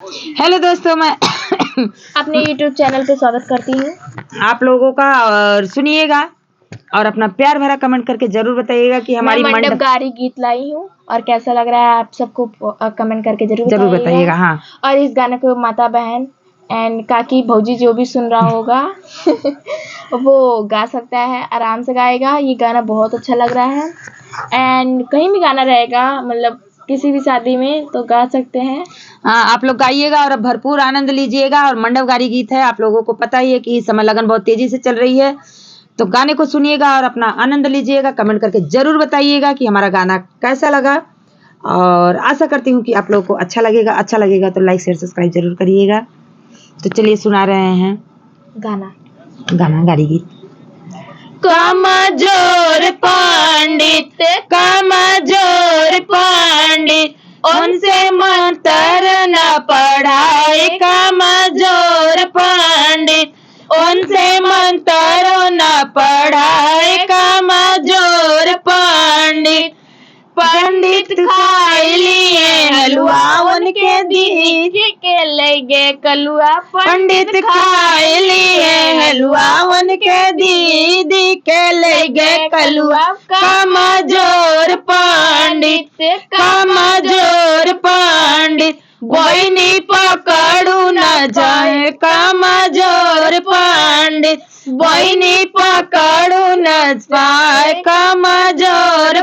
Hello दोस्तों, मैं अपने YouTube चैनल पे स्वागत करती हूँ आप लोगों का। और सुनिएगा और अपना प्यार भरा कमेंट करके जरूर बताइएगा कि हमारी मैं मंडपगारी गीत लाई हूँ और कैसा लग रहा है आप सबको कमेंट करके जरूर बताइएगा। हाँ। और इस गाने को माता बहन एंड काकी भौजी जो भी सुन रहा होगा वो गा सकता है, आराम से गाएगा। ये गाना बहुत अच्छा लग रहा है एंड कहीं भी गाना रहेगा, मतलब किसी भी शादी में तो गा सकते हैं। हाँ, आप लोग गाइएगा और भरपूर आनंद लीजिएगा। और मंडपगारी गीत है, आप लोगों को पता ही है कि इस समय लगन बहुत तेजी से चल रही है, तो गाने को सुनिएगा और अपना आनंद लीजिएगा। कमेंट करके जरूर बताइएगा कि हमारा गाना कैसा लगा, और आशा करती हूँ कि आप लोगों को अच्छा लगेगा तो लाइक शेयर सब्सक्राइब जरूर करिएगा। तो चलिए सुना रहे हैं गाना गारी गीत। कमजोर पंडित उनसे मंत्र न पढ़ाए। कमजोर पंडित उनसे मंत्र न पढ़ाए। कमजोर पंडित खाए लिए हलवा उनके दीदी के लगे कलुआ। पंडित खाए लिए हलवा उनके दीदी के लगे कलुआ। कमजोर पंडित बहिनी पकड़ू न जाए। कमजोर पंडित बहिनी पकड़ू न जाए। कमजोर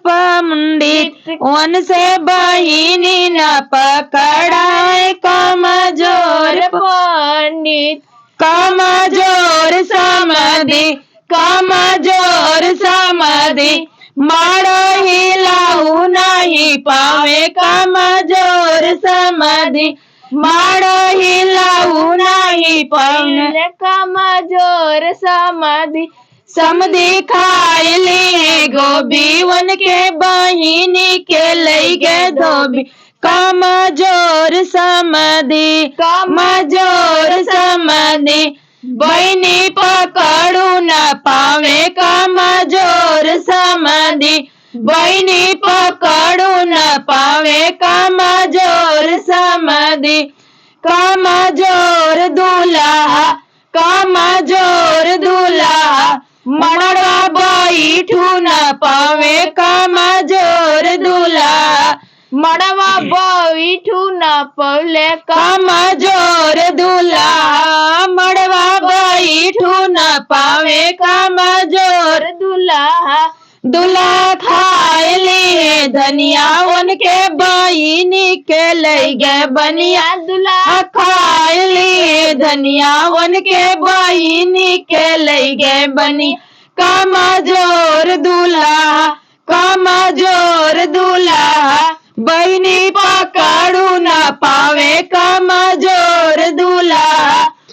पंडित उनसे बहिनी न पकड़ाए। कमजोर पंडित कमजोर समधि मारो हिलाऊ नहीं पावे। कमजोर समधि मारो हिलाऊ नहीं पावे। कमजोर समधि खाए लिए गोभी उनके बहिनी के लगे धोबी। कमजोर समधि बहिनी पकड़ू न पावे। कमजोर समधि बहिनी पकड़ू न पावे। कमजोर समधि कमजोर दूल्हा मड़वा बैठू न पावे। कमजोर दूल्हा मड़वा बैठू न पौले। कमजोर दूल्हा मड़वा बैठू न पावे। कमजोर दूल्हा खाए लिए धनिया उनके बहिनी के लगे बनिया। दूल्हा खाए लिए धनिया उनके बहिनी के लगे बनिया। कमजोर दूल्हा बहिनी पकड़ू न पावे। कमजोर दूल्हा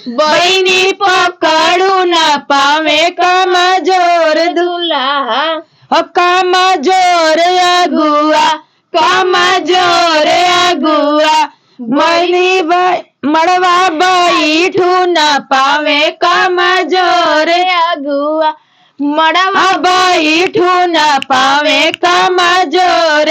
बहिनी पकड़ू न पावे। कमजोर दूल्हा कमजोर अगुआ मड़वा बैठू न पावे। कमजोर अगुआ मड़वा बैठू न पावे। कमजोर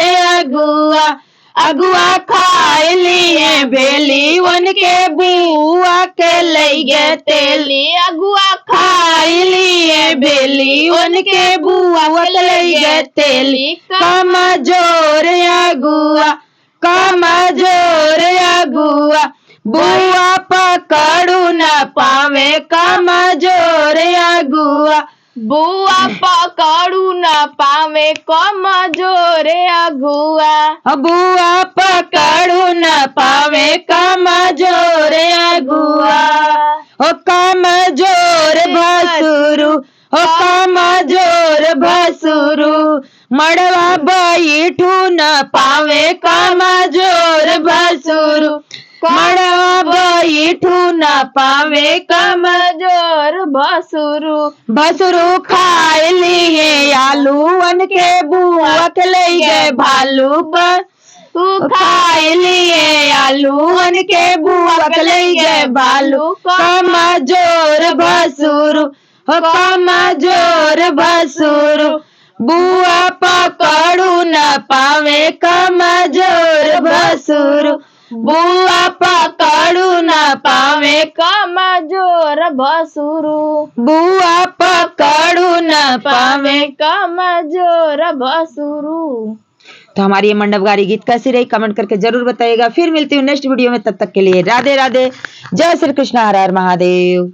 अगुआ खाए लिए बेली उनके बुआ के लगे तेली। अगुआ खाए लिए बेली उनके बुआ के लगे तेली। कमजोर अगुआ बुआ पकड़ू न पावे। कमजोर अगुआ बुआ पकड़ू न पावे। कमजोर अगुआ बुआ पकड़ू न पावे। कमजोर अगुआ कमजोर भसुरु मड़वा बैठू न पावे। कमजोर भसुरु मड़वा बैठू न पावे। कमजोर भसुरु खाए लिए आलू उनके बुआ के लगे भालू। खाए लिए आलू उनके बुआ के लगे भालू। कमजोर भसुरु बुआ पकड़ू न पावे कमजोर भसुरु, बुआ पकड़ू न पावे कमजोर भसुरु, बुआ पकड़ू न पावे। कमजोर भसुरु। तो हमारी ये मंडपगारी गीत कैसी रही कमेंट करके जरूर बताइएगा। फिर मिलती हूँ नेक्स्ट वीडियो में, तब तक के लिए राधे राधे, जय श्री कृष्ण, हर हर महादेव।